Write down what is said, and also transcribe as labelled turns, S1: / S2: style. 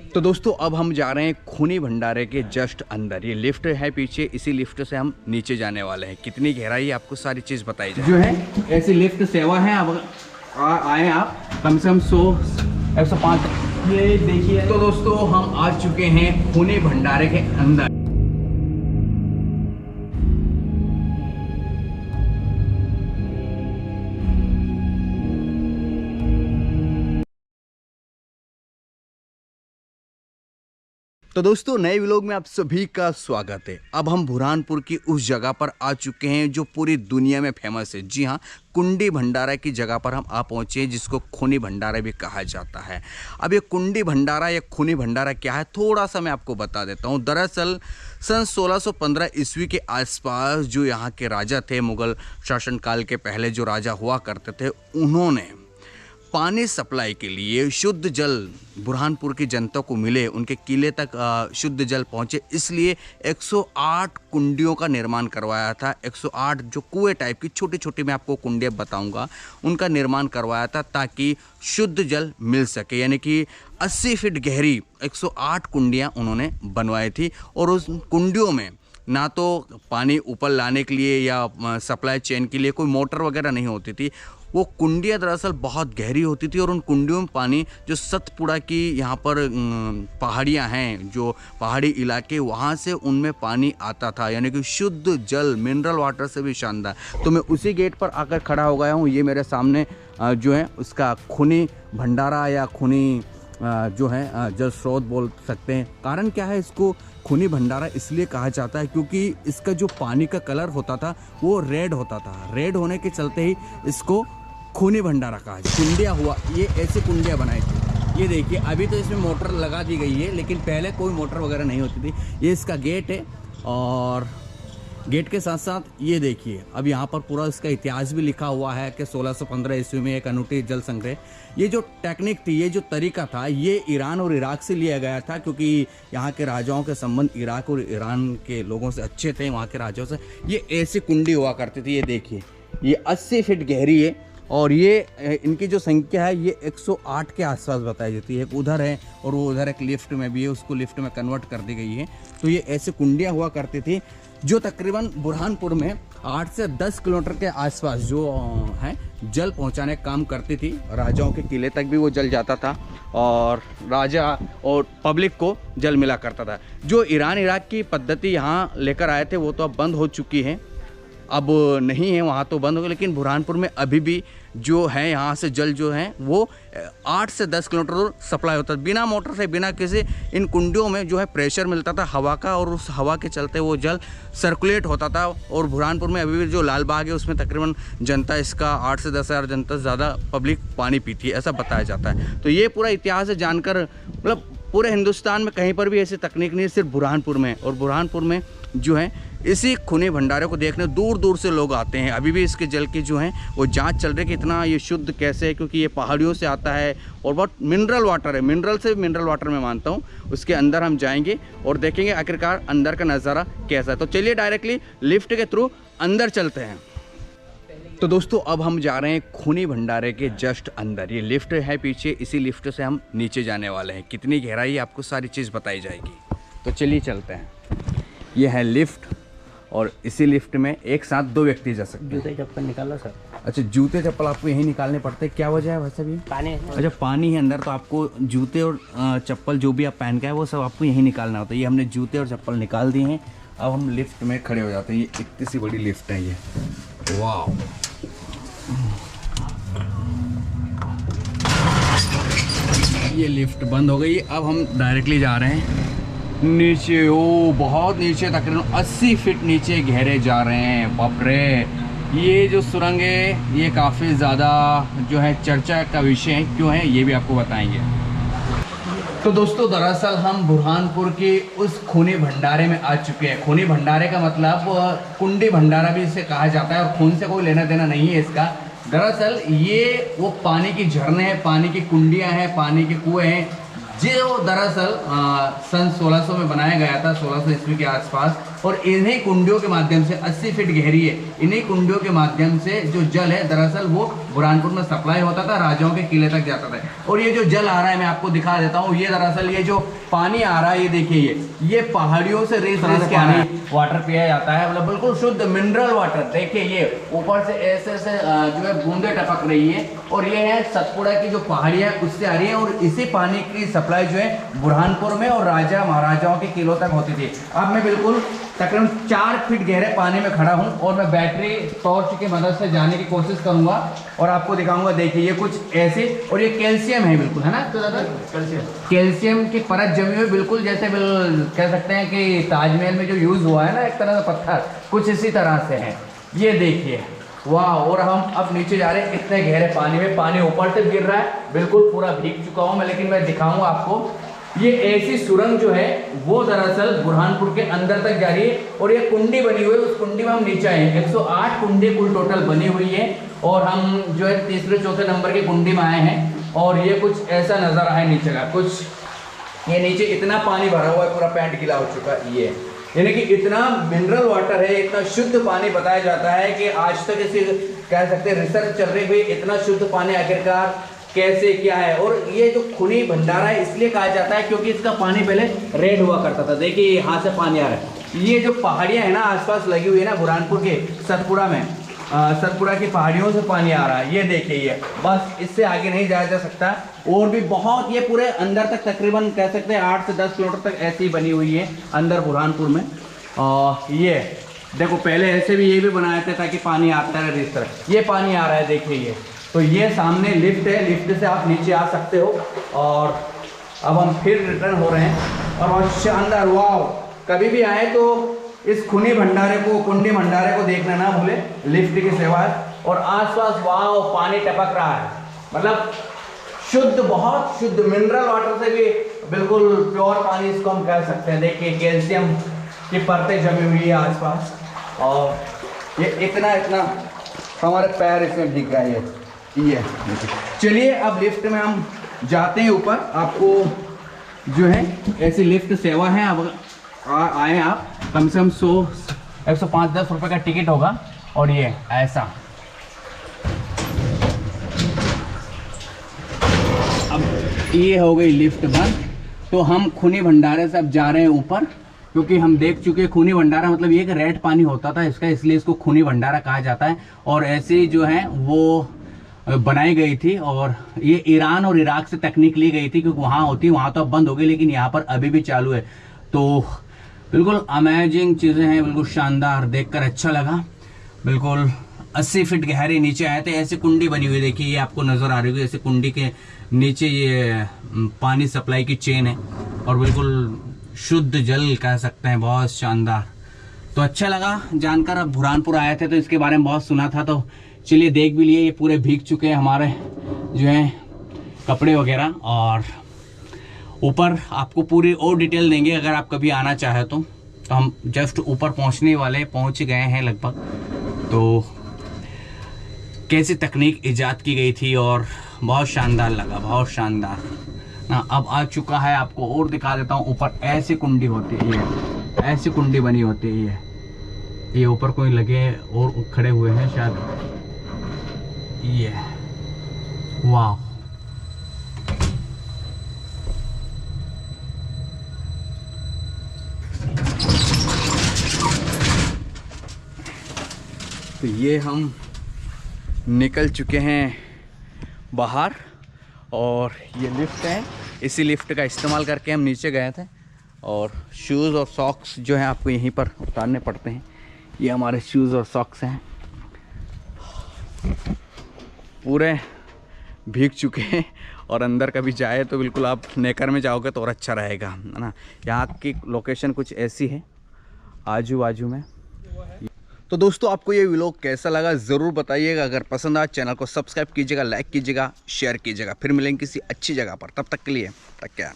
S1: तो दोस्तों अब हम जा रहे हैं खूनी भंडारे के जस्ट अंदर। ये लिफ्ट है पीछे, इसी लिफ्ट से हम नीचे जाने वाले हैं। कितनी गहराई है आपको सारी चीज़ बताई जाए। जो है ऐसी लिफ्ट सेवा है। अब आए आप कम से कम 100-105। ये देखिए। तो दोस्तों हम आ चुके हैं खूनी भंडारे के अंदर। तो दोस्तों नए व्लॉग में आप सभी का स्वागत है। अब हम बुरहानपुर की उस जगह पर आ चुके हैं जो पूरी दुनिया में फेमस है। जी हाँ, कुंडी भंडारा की जगह पर हम आ पहुँचे हैं, जिसको खूनी भंडारा भी कहा जाता है। अब ये कुंडी भंडारा या खूनी भंडारा क्या है, थोड़ा सा मैं आपको बता देता हूँ। दरअसल सन 1615 ईस्वी के आसपास जो यहाँ के राजा थे, मुग़ल शासनकाल के पहले जो राजा हुआ करते थे, उन्होंने पानी सप्लाई के लिए शुद्ध जल बुरहानपुर की जनता को मिले, उनके किले तक शुद्ध जल पहुंचे, इसलिए 108 कुंडियों का निर्माण करवाया था। 108 जो कुएं टाइप की छोटी छोटी मैं आपको कुंडियाँ बताऊंगा, उनका निर्माण करवाया था ताकि शुद्ध जल मिल सके। यानी कि 80 फीट गहरी 108 कुंडियाँ उन्होंने बनवाई थी। और उस कुंडियों में ना तो पानी ऊपर लाने के लिए या सप्लाई चेन के लिए कोई मोटर वगैरह नहीं होती थी। वो कुंडियाँ दरअसल बहुत गहरी होती थी और उन कुंडियों में पानी, जो सतपुड़ा की यहाँ पर पहाड़ियाँ हैं, जो पहाड़ी इलाके, वहाँ से उनमें पानी आता था। यानी कि शुद्ध जल, मिनरल वाटर से भी शानदार। तो मैं उसी गेट पर आकर खड़ा हो गया हूँ। ये मेरे सामने जो है उसका खूनी भंडारा या खूनी जो है जल स्रोत बोल सकते हैं। कारण क्या है, इसको खूनी भंडारा इसलिए कहा जाता है क्योंकि इसका जो पानी का कलर होता था वो रेड होता था। रेड होने के चलते ही इसको खूनी भंडारा कहा जाए। कुंडिया हुआ, ये ऐसे कुंडिया बनाई थी। ये देखिए, अभी तो इसमें मोटर लगा दी गई है, लेकिन पहले कोई मोटर वगैरह नहीं होती थी। ये इसका गेट है और गेट के साथ साथ ये देखिए, अब यहाँ पर पूरा इसका इतिहास भी लिखा हुआ है कि 1615 ईस्वी में एक अनूठी जल संग्रह। ये जो टेक्निक थी, ये जो तरीका था, ये ईरान और इराक से लिया गया था, क्योंकि यहाँ के राजाओं के संबंध इराक और ईरान के लोगों से अच्छे थे, वहाँ के राजाओं से। ये ऐसी कुंडी हुआ करती थी। ये देखिए, ये 80 फीट गहरी है और ये इनकी जो संख्या है ये 108 के आसपास बताई जाती है। एक उधर है और वो उधर एक लिफ्ट में भी है, उसको लिफ्ट में कन्वर्ट कर दी गई है। तो ये ऐसे कुंडियाँ हुआ करती थी जो तकरीबन बुरहानपुर में 8 से 10 किलोमीटर के आसपास जो है जल पहुंचाने का काम करती थी। राजाओं के किले तक भी वो जल जाता था और राजा और पब्लिक को जल मिला करता था। जो ईरान इराक की पद्धति यहाँ लेकर आए थे वो तो अब बंद हो चुकी है, अब नहीं है, वहाँ तो बंद हो गए। लेकिन बुरहानपुर में अभी भी जो है यहाँ से जल जो है वो 8 से 10 किलोमीटर सप्लाई होता है, बिना मोटर से, बिना किसी। इन कुंडियों में जो है प्रेशर मिलता था हवा का और उस हवा के चलते वो जल सर्कुलेट होता था। और बुरहानपुर में अभी भी जो लाल बाग है उसमें तकरीबन जनता, इसका 8 से 10 हज़ार जनता से ज़्यादा पब्लिक पानी पीती है, ऐसा बताया जाता है। तो ये पूरा इतिहास है जानकर, मतलब पूरे हिंदुस्तान में कहीं पर भी ऐसी तकनीक नहीं है, सिर्फ बुरहानपुर में। और बुरहानपुर में जो है इसी खूनी भंडारे को देखने दूर दूर से लोग आते हैं। अभी भी इसके जल की जो है वो जांच चल रही है कि इतना ये शुद्ध कैसे है, क्योंकि ये पहाड़ियों से आता है और बहुत मिनरल वाटर है। मिनरल से मिनरल वाटर मैं मानता हूँ। उसके अंदर हम जाएंगे और देखेंगे आखिरकार अंदर का नज़ारा कैसा है। तो चलिए डायरेक्टली लिफ्ट के थ्रू अंदर चलते हैं। तो दोस्तों अब हम जा रहे हैं खूनी भंडारे के जस्ट अंदर। ये लिफ्ट है पीछे, इसी लिफ्ट से हम नीचे जाने वाले हैं। कितनी गहराई है आपको सारी चीज़ बताई जाएगी। तो चलिए चलते हैं। ये है लिफ्ट और इसी लिफ्ट में एक साथ 2 व्यक्ति जा सकते हैं।
S2: जूते चप्पल निकालो सर।
S1: अच्छा, जूते चप्पल आपको यहीं निकालने पड़ते हैं, क्या वजह है वैसे भी?
S2: पानी है।
S1: अच्छा, पानी है अंदर, तो आपको जूते और चप्पल जो भी आप पहन के आए वो सब आपको यहीं निकालना होता है। ये हमने जूते और चप्पल निकाल दिए हैं। अब हम लिफ्ट में खड़े हो जाते हैं। ये इतनी सी बड़ी लिफ्ट है ये, वाह। ये लिफ्ट बंद हो गई। अब हम डायरेक्टली जा रहे हैं नीचे। ओ बहुत नीचे, तकरीबन 80 फीट नीचे गहरे जा रहे हैं। बाप रे, ये जो सुरंग है ये काफ़ी ज़्यादा जो है चर्चा का विषय है। क्यों है ये भी आपको बताएंगे। तो दोस्तों दरअसल हम बुरहानपुर के उस खूनी भंडारे में आ चुके हैं। खूनी भंडारे का मतलब कुंडी भंडारा भी इसे कहा जाता है और खून से कोई लेना देना नहीं है इसका। दरअसल ये वो पानी की झरने हैं, पानी की कुंडियाँ हैं, पानी के कुएँ हैं, जो दरअसल सन 1600 में बनाया गया था, 1600 ईस्वी के आसपास। और इन्हीं कुंडियों के माध्यम से 80 फीट गहरी है, इन्हीं कुंडियों के माध्यम से जो जल है दरअसल वो बुरहानपुर में सप्लाई होता था, राजाओं के किले तक जाता था। और ये जो जल आ रहा है मैं आपको दिखा देता हूँ, ये दरअसल ये जो पानी आ रहा है ये देखिए, ये पहाड़ियों से रेस के पानी वाटर पिया जाता है, मतलब बिल्कुल शुद्ध मिनरल वाटर। देखिए ये ऊपर से ऐसे ऐसे जो है बूंदे टपक रही है, और ये है सतपुड़ा की जो पहाड़ियाँ उससे आ रही है, और इसी पानी की सप्लाई जो है बुरहानपुर में और राजा महाराजाओं के किलों तक होती थी। अब मैं बिल्कुल तकरीबन 4 फीट गहरे पानी में खड़ा हूँ, और मैं बैटरी टॉर्च की मदद से जाने की कोशिश करूँगा और आपको दिखाऊंगा। देखिए ये कुछ ऐसे, और ये कैल्शियम है बिल्कुल, है ना तो दादा, कैल्शियम की परत जमी हुई, बिल्कुल जैसे कह सकते हैं कि ताजमहल में जो यूज़ हुआ है ना एक तरह का पत्थर, कुछ इसी तरह से है। ये देखिए वाह। और हम अब नीचे जा रहे हैं इतने गहरे पानी में, पानी ऊपर से गिर रहा है, बिल्कुल पूरा भीग चुका हूँ मैं, लेकिन मैं दिखाऊंगा आपको। ये ऐसी सुरंग जो है वो दरअसल बुरहानपुर के अंदर तक जा रही है, और ये कुंडी बनी हुई है, उस कुंडी में हम नीचे आए हैं। 108 कुंडी कुल टोटल बनी हुई है, और हम जो है तीसरे चौथे नंबर की कुंडी में आए हैं। और ये कुछ ऐसा नज़ारा है नीचे का, कुछ ये नीचे इतना पानी भरा हुआ है, पूरा पैंट गीला हो चुका है। ये यानी कि इतना मिनरल वाटर है, इतना शुद्ध पानी बताया जाता है कि आज तक इसे कह सकते हैं रिसर्च चल रही हुई, इतना शुद्ध पानी आखिरकार कैसे क्या है। और ये जो खूनी भंडारा है इसलिए कहा जाता है क्योंकि इसका पानी पहले रेड हुआ करता था। देखिए यहाँ से पानी आ रहा है, ये जो पहाड़ियाँ हैं ना आसपास लगी हुई है ना बुरहानपुर के सतपुड़ा में, सतपुड़ा की पहाड़ियों से पानी आ रहा है। ये देखिए ये बस, इससे आगे नहीं जाया जा सकता। और भी बहुत, ये पूरे अंदर तक तकरीबन कह सकते हैं 8 से 10 किलोमीटर तक ऐसी बनी हुई है अंदर बुरहानपुर में। ये देखो पहले ऐसे भी ये भी बनाए थे ताकि पानी आता रहे इस तरह। ये पानी आ रहा है देखिए ये, तो ये सामने लिफ्ट है, लिफ्ट से आप नीचे आ सकते हो। और अब हम फिर रिटर्न हो रहे हैं, और बहुत शानदार, वाह। कभी भी आए तो इस खूनी भंडारे को, कुंडी भंडारे को देखना ना भूले, लिफ्ट की सेवा है। और आसपास वाह पानी टपक रहा है, मतलब शुद्ध, बहुत शुद्ध मिनरल वाटर से भी बिल्कुल प्योर पानी इसको हम कह सकते हैं। देखिए कैल्शियम की परतें जमी हुई है आसपास, और ये इतना इतना हमारे पैर इसमें भीग गए हैं। ये चलिए अब लिफ्ट में हम जाते हैं ऊपर। आपको जो है ऐसी लिफ्ट सेवा है, अब आए आप, कम से कम 105-10 रुपये का टिकट होगा। और ये ऐसा, अब ये हो गई लिफ्ट बंद, तो हम खूनी भंडारे से अब जा रहे हैं ऊपर, क्योंकि हम देख चुके हैं खूनी भंडारा मतलब ये कि रेड पानी होता था इसका, इसलिए इसको खूनी भंडारा कहा जाता है। और ऐसे जो है वो बनाई गई थी, और ये ईरान और इराक से तकनीक ली गई थी, क्योंकि वहाँ होती, वहाँ तो अब बंद हो गई, लेकिन यहाँ पर अभी भी चालू है। तो बिल्कुल अमेजिंग चीज़ें हैं, बिल्कुल शानदार, देखकर अच्छा लगा। बिल्कुल 80 फीट गहरे नीचे आए थे, ऐसी कुंडी बनी हुई, देखिए ये आपको नज़र आ रही है, ऐसे कुंडी के नीचे ये पानी सप्लाई की चेन है, और बिल्कुल शुद्ध जल कह सकते हैं, बहुत शानदार। तो अच्छा लगा जानकर। अब बुरहानपुर आए थे तो इसके बारे में बहुत सुना था, तो चलिए देख भी लिए। ये पूरे भीग चुके हैं हमारे जो हैं कपड़े वगैरह, और ऊपर आपको पूरी और डिटेल देंगे अगर आप कभी आना चाहे तो। हम जस्ट ऊपर पहुंचने वाले, पहुंच गए हैं लगभग। तो कैसी तकनीक इजाद की गई थी, और बहुत शानदार लगा, बहुत शानदार ना। अब आ चुका है, आपको और दिखा देता हूँ। ऊपर ऐसी कुंडी होती है, ये ऐसी कुंडी बनी होती है, ये ऊपर कोई लगे और खड़े हुए हैं शायद, ये वाह। तो ये हम निकल चुके हैं बाहर, और ये लिफ्ट है, इसी लिफ्ट का इस्तेमाल करके हम नीचे गए थे। और शूज़ और सॉक्स जो हैं आपको यहीं पर उतारने पड़ते हैं। ये हमारे शूज़ और सॉक्स हैं, पूरे भीग चुके हैं। और अंदर कभी जाए तो बिल्कुल आप नेकर में जाओगे तो और अच्छा रहेगा, है ना। यहाँ की लोकेशन कुछ ऐसी है आजू बाजू में। तो दोस्तों आपको ये व्लॉग कैसा लगा ज़रूर बताइएगा। अगर पसंद आए चैनल को सब्सक्राइब कीजिएगा, लाइक कीजिएगा, शेयर कीजिएगा। फिर मिलेंगे किसी अच्छी जगह पर, तब तक के लिए टेक केयर।